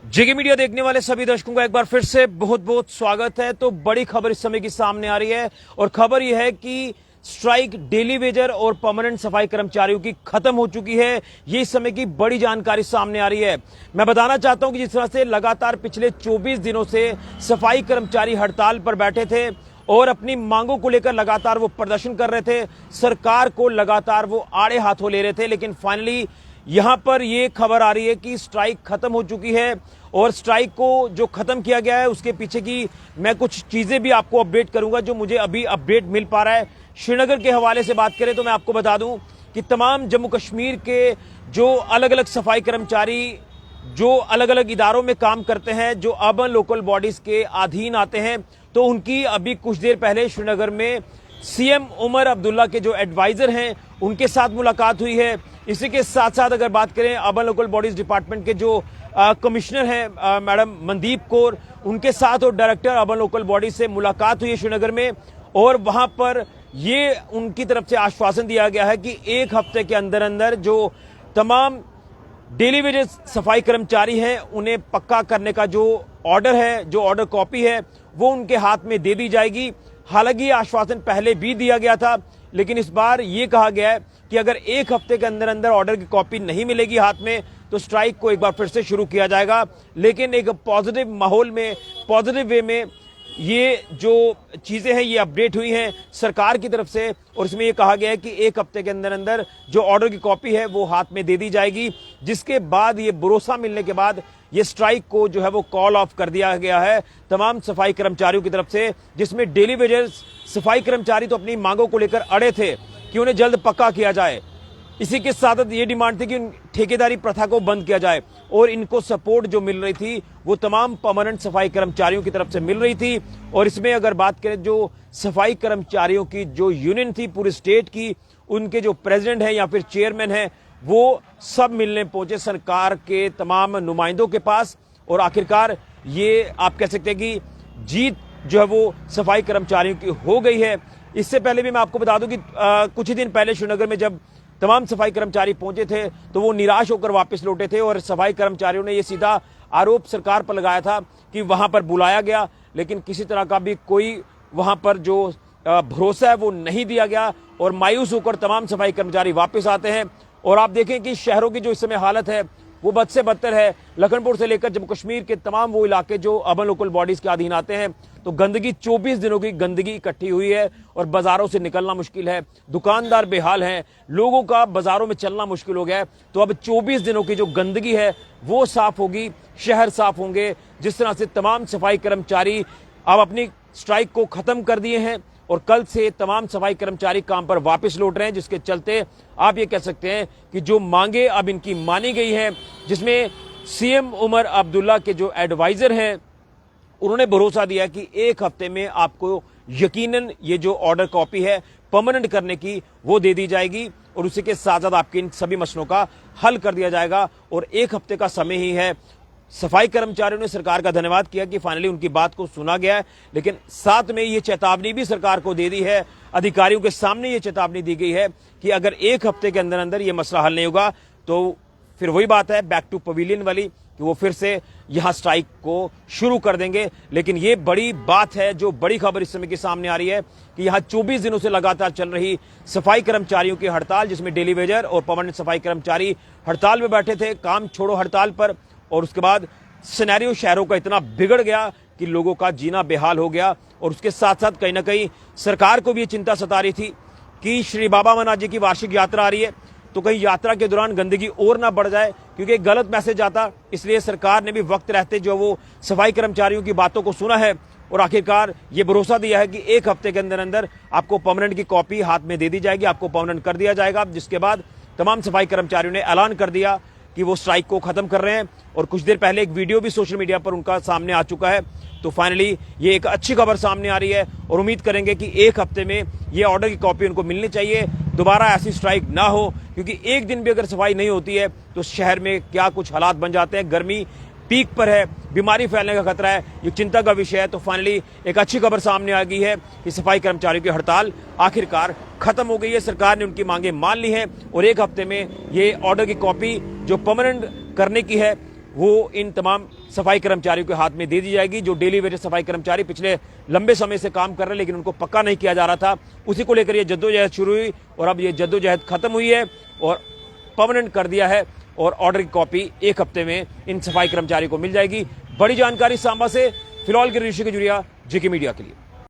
जेके media देखने वाले सभी दर्शकों का एक बार फिर से बहुत बहुत स्वागत है। तो बड़ी खबर इस समय की सामने आ रही है और खबर यह है कि स्ट्राइक डेली वेजर और परमानेंट सफाई कर्मचारियों की खत्म हो चुकी है। ये इस समय की बड़ी जानकारी सामने आ रही है। मैं बताना चाहता हूं कि जिस तरह से लगातार पिछले 24 दिनों से सफाई कर्मचारी हड़ताल पर बैठे थे और अपनी मांगों को लेकर लगातार वो प्रदर्शन कर रहे थे, सरकार को लगातार वो आड़े हाथों ले रहे थे, लेकिन फाइनली यहां पर ये खबर आ रही है कि स्ट्राइक खत्म हो चुकी है। और स्ट्राइक को जो खत्म किया गया है उसके पीछे की मैं कुछ चीजें भी आपको अपडेट करूंगा जो मुझे अभी अपडेट मिल पा रहा है। श्रीनगर के हवाले से बात करें तो मैं आपको बता दूं कि तमाम जम्मू कश्मीर के जो अलग अलग सफाई कर्मचारी जो अलग अलग इदारों में काम करते हैं, जो अर्बन लोकल बॉडीज के अधीन आते हैं, तो उनकी अभी कुछ देर पहले श्रीनगर में सीएम उमर अब्दुल्ला के जो एडवाइजर हैं उनके साथ मुलाकात हुई है। इसी के साथ साथ अगर बात करें अर्बन लोकल बॉडीज डिपार्टमेंट के जो कमिश्नर हैं मैडम मनदीप कौर, उनके साथ और डायरेक्टर अर्बन लोकल बॉडीज से मुलाकात हुई है श्रीनगर में। और वहां पर ये उनकी तरफ से आश्वासन दिया गया है कि एक हफ्ते के अंदर अंदर जो तमाम डेली वेजेस सफाई कर्मचारी हैं उन्हें पक्का करने का जो ऑर्डर है, जो ऑर्डर कॉपी है, वो उनके हाथ में दे दी जाएगी। हालांकि ये आश्वासन पहले भी दिया गया था, लेकिन इस बार ये कहा गया है कि अगर एक हफ्ते के अंदर अंदर ऑर्डर की कॉपी नहीं मिलेगी हाथ में तो स्ट्राइक को एक बार फिर से शुरू किया जाएगा। लेकिन एक पॉजिटिव माहौल में, पॉजिटिव वे में ये जो चीजें हैं ये अपडेट हुई हैं सरकार की तरफ से, और इसमें ये कहा गया है कि एक हफ्ते के अंदर अंदर जो ऑर्डर की कॉपी है वो हाथ में दे दी जाएगी, जिसके बाद ये भरोसा मिलने के बाद ये स्ट्राइक को जो है वो कॉल ऑफ कर दिया गया है तमाम सफाई कर्मचारियों की तरफ से, जिसमें डेली वेजर्स सफाई कर्मचारी तो अपनी मांगों को लेकर अड़े थे कि उन्हें जल्द पक्का किया जाए। इसी के साथ ये डिमांड थी कि ठेकेदारी प्रथा को बंद किया जाए, और इनको सपोर्ट जो मिल रही थी वो तमाम परमानेंट सफाई कर्मचारियों की तरफ से मिल रही थी। और इसमें अगर बात करें जो सफाई कर्मचारियों की जो यूनियन थी पूरे स्टेट की, उनके जो प्रेसिडेंट हैं या फिर चेयरमैन हैं, वो सब मिलने पहुंचे सरकार के तमाम नुमाइंदों के पास। और आखिरकार ये आप कह सकते हैं कि जीत जो है वो सफाई कर्मचारियों की हो गई है। इससे पहले भी मैं आपको बता दूं कि कुछ ही दिन पहले श्रीनगर में जब तमाम सफाई कर्मचारी पहुंचे थे तो वो निराश होकर वापस लौटे थे, और सफाई कर्मचारियों ने ये सीधा आरोप सरकार पर लगाया था कि वहां पर बुलाया गया, लेकिन किसी तरह का भी कोई वहां पर जो भरोसा है वो नहीं दिया गया, और मायूस होकर तमाम सफाई कर्मचारी वापस आते हैं। और आप देखें कि शहरों की जो इस समय हालत है वो बद से बदतर है। लखनपुर से लेकर जम्मू कश्मीर के तमाम वो इलाके जो अर्बन लोकल बॉडीज के अधीन आते हैं, तो गंदगी 24 दिनों की गंदगी इकट्ठी हुई है और बाजारों से निकलना मुश्किल है, दुकानदार बेहाल हैं, लोगों का बाजारों में चलना मुश्किल हो गया है। तो अब 24 दिनों की जो गंदगी है वो साफ होगी, शहर साफ होंगे। जिस तरह से तमाम सफाई कर्मचारी अब अपनी स्ट्राइक को खत्म कर दिए हैं और कल से तमाम सफाई कर्मचारी काम पर वापस लौट रहे हैं, जिसके चलते आप ये कह सकते हैं कि जो मांगे अब इनकी मानी गई हैं, जिसमें सीएम उमर अब्दुल्ला के जो एडवाइजर हैं उन्होंने भरोसा दिया कि एक हफ्ते में आपको यकीनन ये जो ऑर्डर कॉपी है परमानेंट करने की वो दे दी जाएगी, और उसी के साथ साथ आपके इन सभी मसलों का हल कर दिया जाएगा। और एक हफ्ते का समय ही है। सफाई कर्मचारियों ने सरकार का धन्यवाद किया कि फाइनली उनकी बात को सुना गया है, लेकिन साथ में ये चेतावनी भी सरकार को दे दी है, अधिकारियों के सामने ये चेतावनी दी गई है कि अगर एक हफ्ते के अंदर अंदर ये मसला हल नहीं होगा तो फिर वही बात है बैक टू पवेलियन वाली, कि वो फिर से यहां स्ट्राइक को शुरू कर देंगे। लेकिन ये बड़ी बात है, जो बड़ी खबर इस समय के सामने आ रही है कि यहां 24 दिनों से लगातार चल रही सफाई कर्मचारियों की हड़ताल, जिसमें डेली वेजर और परमानेंट सफाई कर्मचारी हड़ताल में बैठे थे, काम छोड़ो हड़ताल पर, और उसके बाद सिनेरियो शहरों का इतना बिगड़ गया कि लोगों का जीना बेहाल हो गया। और उसके साथ साथ कहीं ना कहीं सरकार को भी ये चिंता सता रही थी कि श्री बाबा अमरनाथ जी की वार्षिक यात्रा आ रही है, तो कहीं यात्रा के दौरान गंदगी और ना बढ़ जाए, क्योंकि एक गलत मैसेज आता। इसलिए सरकार ने भी वक्त रहते जो वो सफाई कर्मचारियों की बातों को सुना है और आखिरकार ये भरोसा दिया है कि एक हफ्ते के अंदर अंदर आपको परमानेंट की कॉपी हाथ में दे दी जाएगी, आपको परमानेंट कर दिया जाएगा। जिसके बाद तमाम सफाई कर्मचारियों ने ऐलान कर दिया कि वो स्ट्राइक को खत्म कर रहे हैं, और कुछ देर पहले एक वीडियो भी सोशल मीडिया पर उनका सामने आ चुका है। तो फाइनली ये एक अच्छी खबर सामने आ रही है, और उम्मीद करेंगे कि एक हफ्ते में ये ऑर्डर की कॉपी उनको मिलनी चाहिए, दोबारा ऐसी स्ट्राइक ना हो, क्योंकि एक दिन भी अगर सफाई नहीं होती है तो शहर में क्या कुछ हालात बन जाते हैं। गर्मी पीक पर है, बीमारी फैलने का खतरा है, ये चिंता का विषय है। तो फाइनली एक अच्छी खबर सामने आ गई है कि सफाई कर्मचारियों की हड़ताल आखिरकार खत्म हो गई है, सरकार ने उनकी मांगे मान ली हैं, और एक हफ्ते में ये ऑर्डर की कॉपी जो परमानेंट करने की है वो इन तमाम सफाई कर्मचारियों के हाथ में दे दी जाएगी। जो डेली वेजेस सफाई कर्मचारी पिछले लंबे समय से काम कर रहे हैं लेकिन उनको पक्का नहीं किया जा रहा था, उसी को लेकर ये जद्दोजहद शुरू हुई और अब ये जद्दोजहद खत्म हुई है और परमानेंट कर दिया है और ऑर्डर की कॉपी 1 हफ्ते में इन सफाई कर्मचारी को मिल जाएगी। बड़ी जानकारी सांबा से फिलहाल के ऋषि के जुड़िया जेके मीडिया के लिए।